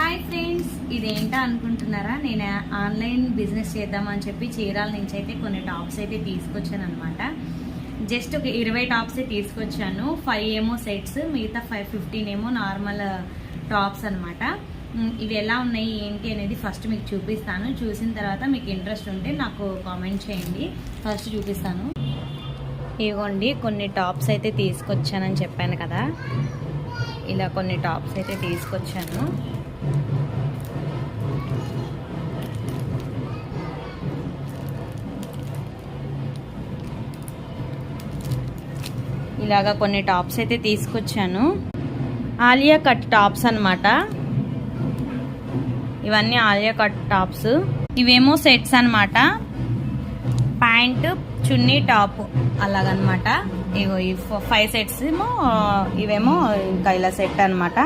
Hi friends, ఇదేంటా అనుకుంటున్నారా? నేను online business చేద్దామని చెప్పి చీరాల నుంచి అయితే కొన్ని టాప్స్ అయితే తీసుకొచ్చాను అనమాట. జస్ట్ ఒక 20 టాప్స్ తీసుకొచ్చాను. 5 ఏమో సెట్స్, మిగతా 15 ఏమో నార్మల్ టాప్స్ అనమాట. ఇవి ఎలా ఉన్నాయి ఏంటి అనేది ఫస్ట్ మీకు చూపిస్తాను. చూసిన తర్వాత మీకు ఇంట్రెస్ట్ ఉంటే నాకు కామెంట్ చేయండి. ఫస్ట్ చూపిస్తాను. ఇవ్వండి, కొన్ని టాప్స్ అయితే తీసుకొచ్చానని చెప్పాను కదా, ఇలా కొన్ని టాప్స్ అయితే తీసుకొచ్చాను. ఇలాగా కొన్ని టాప్స్ అయితే తీసుకొచ్చాను. ఆలియా కట్ టాప్స్ అన్నమాట. ఇవన్నీ ఆలియా కట్ టాప్స్. ఇవేమో సెట్స్ అన్నమాట. ప్యాంటు, చున్నీ, టాప్ అలాగనమాట. ఇగో ఈ 5 సెట్స్ ఏమో, ఇవేమో ఇంకా ఇలా సెట్ అనమాట.